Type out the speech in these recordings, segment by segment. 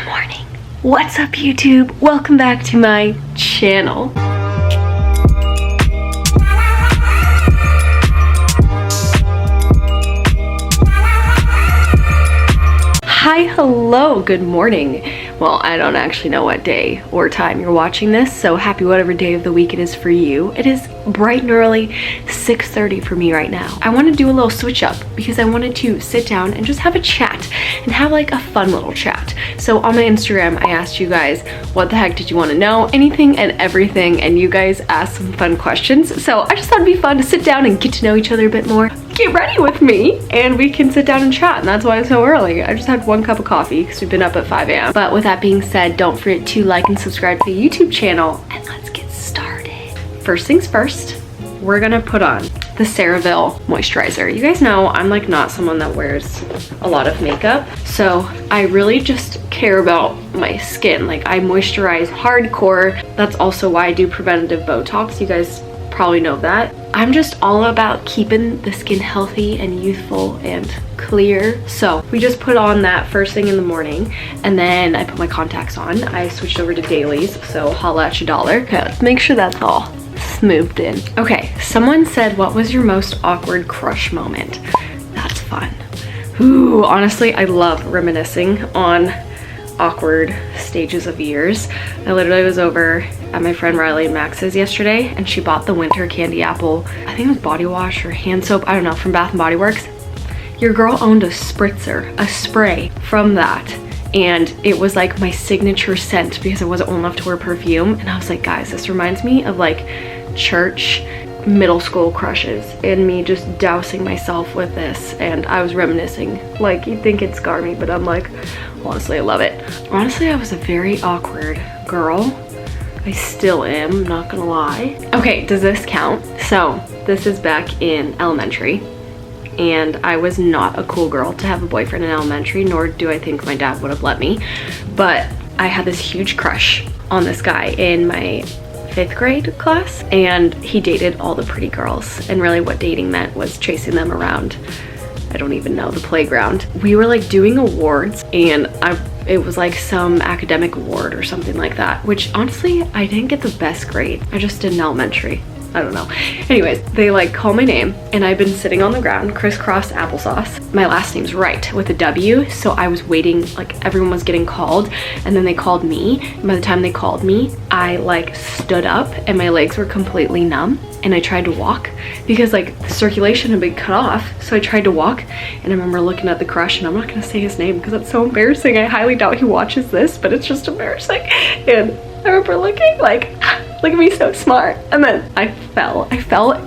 Good morning. What's up, YouTube? Welcome back to my channel. Hi, hello, good morning. Well, I don't actually know what day or time you're watching this, so happy whatever day of the week it is for you. It is bright and early, 6:30 for me right now. I want to do a little switch up because I wanted to sit down and just have a chat and have like a fun little chat. So on my Instagram, I asked you guys, what the heck did you want to know? Anything and everything, and you guys asked some fun questions. So I just thought it'd be fun to sit down and get to know each other a bit more. Get ready with me and we can sit down and chat, and that's why it's so early. I just had one cup of coffee because we've been up at 5 a.m. But with that being said, don't forget to like and subscribe to the YouTube channel, and let's get started. First things first, we're gonna put on the CeraVe moisturizer. You guys know I'm like not someone that wears a lot of makeup, so I really just care about my skin. Like, I moisturize hardcore. That's also why I do preventative botox. You guys probably know that. I'm just all about keeping the skin healthy and youthful and clear. So we just put on that first thing in the morning, and then I put my contacts on. I switched over to dailies, so holla at your dollar. Okay, let's make sure that's all smoothed in. Okay, someone said, what was your most awkward crush moment? That's fun. Ooh, honestly, I love reminiscing on awkward stages of years. I literally was over at my friend Riley and Max's yesterday, and she bought the winter candy apple, I think it was body wash or hand soap, I don't know, from Bath and Body Works. Your girl owned a spritzer, a spray from that, and it was like my signature scent because I wasn't old enough to wear perfume. And I was like, guys, this reminds me of like church middle school crushes and me just dousing myself with this, and I was reminiscing. Like, you'd think it'd scar me, but I'm like, honestly, I love it. Honestly, I was a very awkward girl. I still am, not gonna lie. Okay, does this count? So this is back in elementary, and I was not a cool girl to have a boyfriend in elementary, nor do I think my dad would have let me, but I had this huge crush on this guy in my 5th grade class, and he dated all the pretty girls, and really what dating meant was chasing them around, I don't even know, the playground. We were like doing awards, and it was like some academic award or something like that, which honestly, I didn't get the best grade. I just did in elementary. I don't know. Anyways, they like call my name, and I've been sitting on the ground, crisscross applesauce. My last name's Wright with a W, so I was waiting, like everyone was getting called, and then they called me. And by the time they called me, I like stood up and my legs were completely numb, and I tried to walk because like the circulation had been cut off. So I tried to walk, and I remember looking at the crush, and I'm not gonna say his name because that's so embarrassing. I highly doubt he watches this, but it's just embarrassing. And I remember looking like, look at me, so smart. And then I fell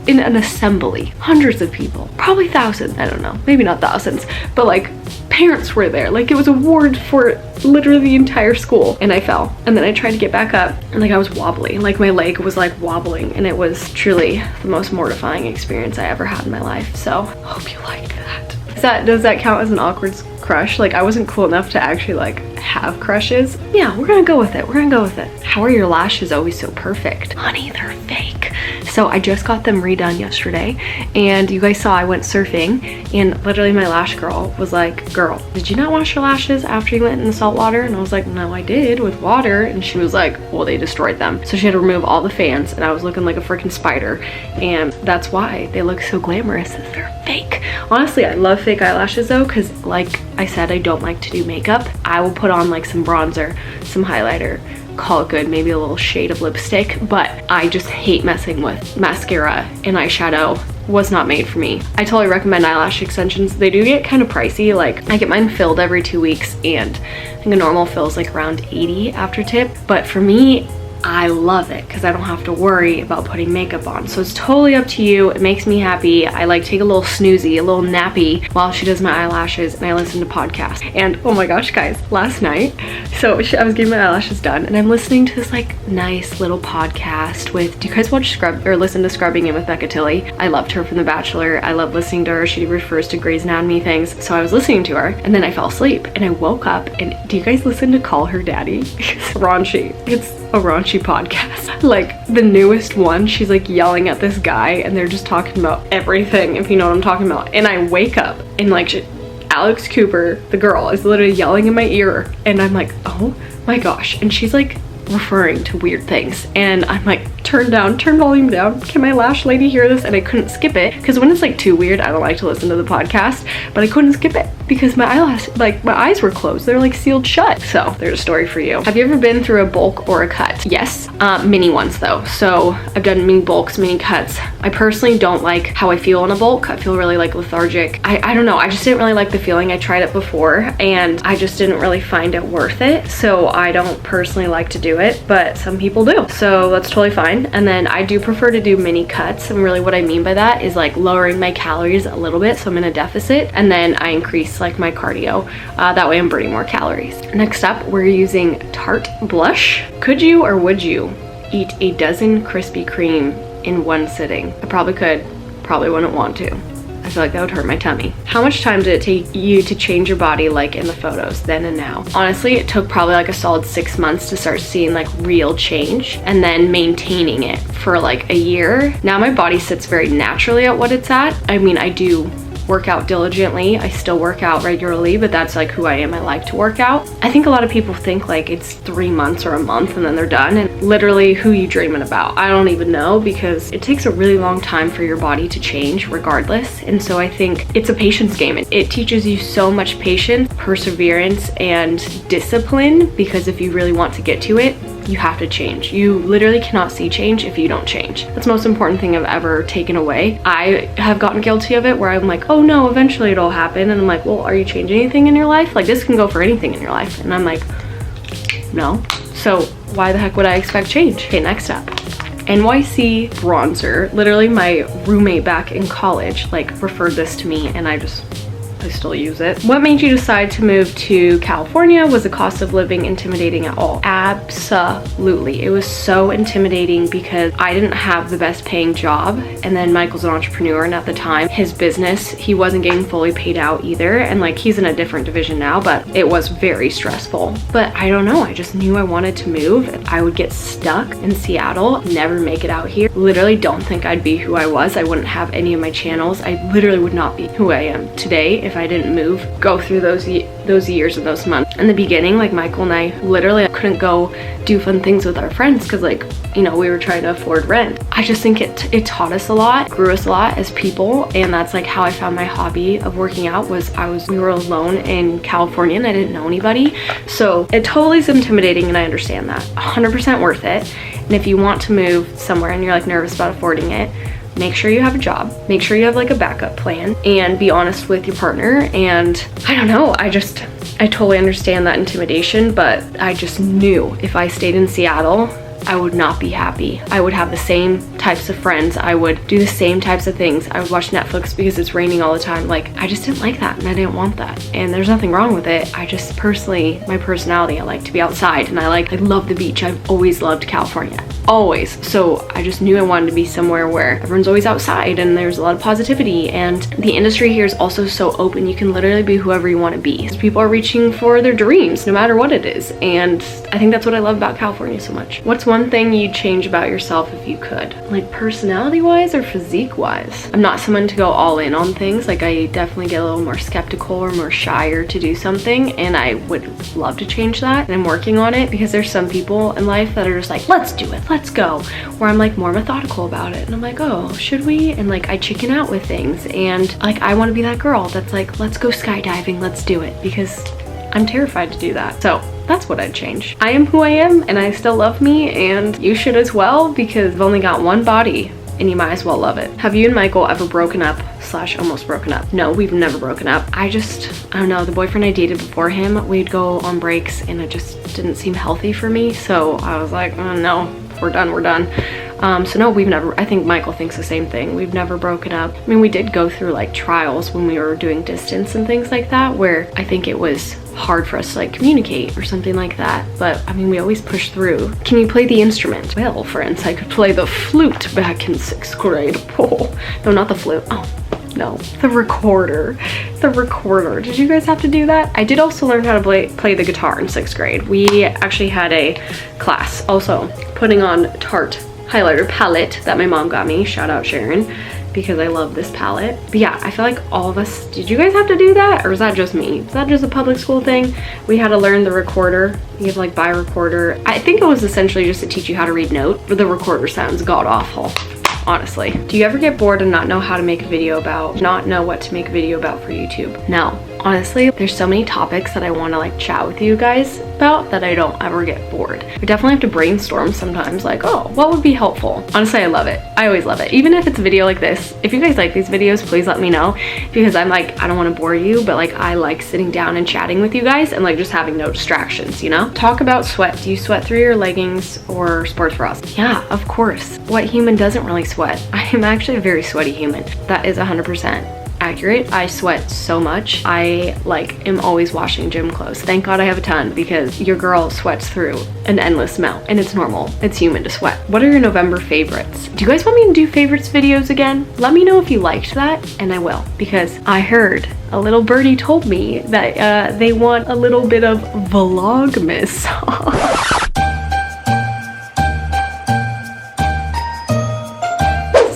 in an assembly, hundreds of people, probably thousands, I don't know, maybe not thousands, but like parents were there. Like, it was a award for literally the entire school, and I fell. And then I tried to get back up, and like I was wobbly, like my leg was like wobbling, and it was truly the most mortifying experience I ever had in my life. So hope you liked that. Does that count as an awkward crush? Like, I wasn't cool enough to actually like have crushes. Yeah, we're gonna go with it. We're gonna go with it. How are your lashes always so perfect? Honey, they're fake. So I just got them redone yesterday, and you guys saw I went surfing, and literally my lash girl was like, girl, did you not wash your lashes after you went in the salt water? And I was like, no, I did with water. And she was like, well, they destroyed them. So she had to remove all the fans, and I was looking like a freaking spider, and that's why they look so glamorous, is they're fake. Honestly, I love fake eyelashes though, because like I said, I don't like to do makeup. I will put on like some bronzer, some highlighter, call it good, maybe a little shade of lipstick, but I just hate messing with mascara and eyeshadow. Was not made for me. I totally recommend Eyelash Extensions. They do get kind of pricey. Like, I get mine filled every 2 weeks, and I think a normal fill is like around 80 after tip, but for me, I love it because I don't have to worry about putting makeup on. So it's totally up to you. It makes me happy. I like take a little snoozy, a little nappy while she does my eyelashes, and I listen to podcasts. And oh my gosh, guys, last night, so I was getting my eyelashes done, and I'm listening to this like nice little podcast with, do you guys watch listen to Scrubbing In with Becca Tilley? I loved her from The Bachelor. I love listening to her. She refers to Grey's Anatomy things. So I was listening to her, and then I fell asleep, and I woke up, and do you guys listen to Call Her Daddy? It's raunchy. It's a raunchy podcast. Like, the newest one, she's like yelling at this guy, and they're just talking about everything, if you know what I'm talking about. And I wake up and like Alex Cooper, the girl, is literally yelling in my ear, and I'm like, oh my gosh. And she's like referring to weird things, and I'm like, turn volume down, can my lash lady hear this? And I couldn't skip it, because when it's like too weird, I don't like to listen to the podcast, but I couldn't skip it because my eyes were closed. They're like sealed shut. So there's a story for you. Have you ever been through a bulk or a cut? Yes, mini ones though. So I've done mini bulks, mini cuts. I personally don't like how I feel in a bulk. I feel really like lethargic. I don't know, I just didn't really like the feeling. I tried it before and I just didn't really find it worth it. So I don't personally like to do it, but some people do. So that's totally fine. And then I do prefer to do mini cuts, and really what I mean by that is like lowering my calories a little bit, so I'm in a deficit, and then I increase like my cardio. That way I'm burning more calories. Next up, we're using Tarte Blush. Could you or would you eat a dozen Krispy Kreme in one sitting? I probably could, probably wouldn't want to. I feel like that would hurt my tummy. How much time did it take you to change your body like in the photos, then and now? Honestly, it took probably like a solid 6 months to start seeing like real change, and then maintaining it for like a year. Now my body sits very naturally at what it's at. I mean, I do work out diligently. I still work out regularly, but that's like who I am. I like to work out. I think a lot of people think like it's 3 months or a month and then they're done, and literally who you dreaming about? I don't even know, because it takes a really long time for your body to change regardless. And so I think it's a patience game. It teaches you so much patience, perseverance, and discipline, because if you really want to get to it, you have to change. You literally cannot see change if you don't change. That's the most important thing I've ever taken away. I have gotten guilty of it where I'm like, oh no, eventually it'll happen. And I'm like, well, are you changing anything in your life? Like, this can go for anything in your life. And I'm like, no. So why the heck would I expect change? Okay, next up. NYC bronzer. Literally my roommate back in college like referred this to me, and I still use it. What made you decide to move to California? Was the cost of living intimidating at all? Absolutely. It was so intimidating because I didn't have the best paying job, and then Michael's an entrepreneur, and at the time his business, he wasn't getting fully paid out either, and like he's in a different division now, but it was very stressful. But I don't know, I just knew I wanted to move. I would get stuck in Seattle, never make it out here. Literally don't think I'd be who I was. I wouldn't have any of my channels. I literally would not be who I am today if I didn't move, go through those years and those months. In the beginning, like Michael and I literally couldn't go do fun things with our friends because, like, you know, we were trying to afford rent. I just think it taught us a lot, grew us a lot as people, and that's like how I found my hobby of working out. We were alone in California and I didn't know anybody, so it totally is intimidating, and I understand that. 100% worth it. And if you want to move somewhere and you're like nervous about affording it, make sure you have a job, make sure you have like a backup plan, and be honest with your partner. And I don't know, I totally understand that intimidation, but I just knew if I stayed in Seattle, I would not be happy. I would have the same types of friends. I would do the same types of things. I would watch Netflix because it's raining all the time. Like, I just didn't like that, and I didn't want that. And there's nothing wrong with it. I just personally, my personality, I like to be outside, and I love the beach. I've always loved California. Always. So I just knew I wanted to be somewhere where everyone's always outside and there's a lot of positivity, and the industry here is also so open. You can literally be whoever you want to be. People are reaching for their dreams no matter what it is, and I think that's what I love about California so much. What's one thing you'd change about yourself if you could? Like personality wise or physique wise? I'm not someone to go all in on things. Like, I definitely get a little more skeptical or more shyer to do something, and I would love to change that, and I'm working on it, because there's some people in life that are just like, let's do it, let's go, where I'm like more methodical about it, and I'm like, oh, should we? And like I chicken out with things, and like I want to be that girl that's like, let's go skydiving, let's do it, because I'm terrified to do that. So that's what I'd change. I am who I am, and I still love me, and you should as well, because I've only got one body and you might as well love it. Have you and Michael ever broken up / almost broken up? No, we've never broken up. I don't know, the boyfriend I dated before him, we'd go on breaks and it just didn't seem healthy for me, so I was like, oh, no, we're done. So no, we've never, I think Michael thinks the same thing. We've never broken up. I mean, we did go through like trials when we were doing distance and things like that, where I think it was hard for us to like communicate or something like that. But I mean, we always push through. Can you play the instrument? Well, friends, I could play the flute back in 6th grade. Oh, no, not the flute. Oh, no, the recorder. The recorder. Did you guys have to do that? I did also learn how to play the guitar in 6th grade. We actually had a class also putting on Tarte highlighter palette that my mom got me, shout out Sharon, because I love this palette. But yeah, I feel like all of us, did you guys have to do that? Or was that just me? Is that just a public school thing? We had to learn the recorder. You have to like buy a recorder. I think it was essentially just to teach you how to read notes, but the recorder sounds god awful. Honestly. Do you ever get bored and not know how to make a video about, not know what to make a video about for YouTube? No. Honestly, there's so many topics that I want to like chat with you guys about that I don't ever get bored. We definitely have to brainstorm sometimes, like, oh, what would be helpful? Honestly, I love it. I always love it. Even if it's a video like this, if you guys like these videos, please let me know, because I'm like, I don't want to bore you, but like I like sitting down and chatting with you guys and like just having no distractions, you know? Talk about sweat. Do you sweat through your leggings or sports bras? Yeah, of course. What human doesn't really sweat? I am actually a very sweaty human. That is 100% accurate. I sweat so much. I like am always washing gym clothes. Thank God I have a ton, because your girl sweats through an endless amount, and it's normal. It's human to sweat. What are your November favorites? Do you guys want me to do favorites videos again? Let me know if you liked that, and I will, because I heard a little birdie told me that they want a little bit of vlogmas.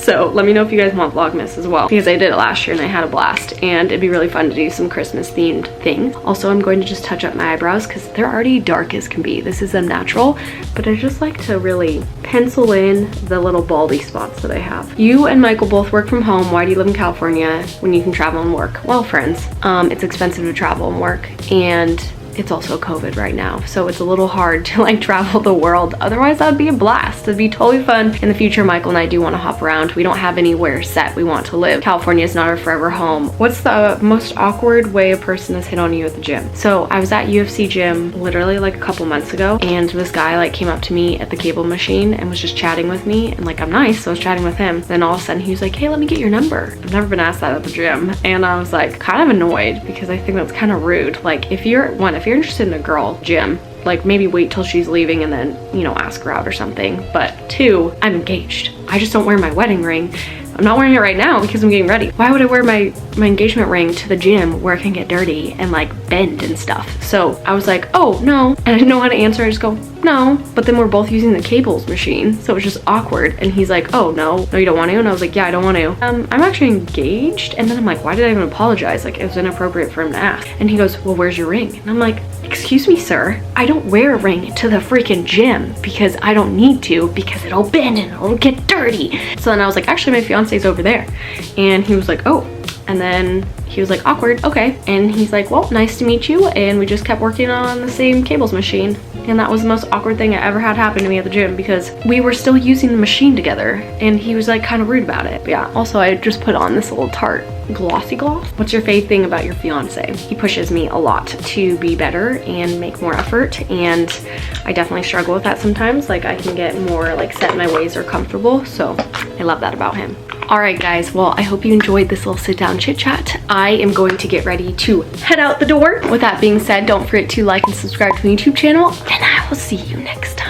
So let me know if you guys want Vlogmas as well, because I did it last year and I had a blast, and it'd be really fun to do some Christmas themed thing. Also, I'm going to just touch up my eyebrows because they're already dark as can be. This is them natural, but I just like to really pencil in the little baldy spots that I have. You and Michael both work from home. Why do you live in California when you can travel and work? Well, friends, it's expensive to travel and work, and it's also COVID right now, so it's a little hard to like travel the world. Otherwise, that'd be a blast. It'd be totally fun. In the future, Michael and I do want to hop around. We don't have anywhere set we want to live. California is not our forever home. What's the most awkward way a person has hit on you at the gym? So I was at UFC gym literally like a couple months ago, and this guy like came up to me at the cable machine and was just chatting with me, and like I'm nice, so I was chatting with him. Then all of a sudden he was like, hey, let me get your number. I've never been asked that at the gym, and I was like kind of annoyed because I think that's kind of rude. Like if you're interested in a girl gym, like maybe wait till she's leaving and then, you know, ask her out or something. But two, I'm engaged. I just don't wear my wedding ring. I'm not wearing it right now because I'm getting ready. Why would I wear my engagement ring to the gym where it can get dirty and like bend and stuff? So I was like, oh no, and I didn't know how to answer. I just go, no. But then we're both using the cables machine, so it was just awkward. And he's like, oh no, you don't want to? And I was like, yeah, I don't want to. I'm actually engaged. And then I'm like, why did I even apologize? Like it was inappropriate for him to ask. And he goes, well, where's your ring? And I'm like, excuse me, sir, I don't wear a ring to the freaking gym because I don't need to, because it'll bend and it'll get dirty. So then I was like, actually my fiance's over there. And he was like, oh. And then he was like, awkward, okay. And he's like, well, nice to meet you. And we just kept working on the same cables machine. And that was the most awkward thing I ever had happen to me at the gym, because we were still using the machine together and he was like kind of rude about it. But yeah, also I just put on this little Tarte glossy gloss. What's your favorite thing about your fiance? He pushes me a lot to be better and make more effort, and I definitely struggle with that sometimes. Like I can get more like set in my ways or comfortable, so I love that about him. All right guys, well, I hope you enjoyed this little sit down chit chat. I am going to get ready to head out the door. With that being said, don't forget to like and subscribe to my YouTube channel, and I will see you next time.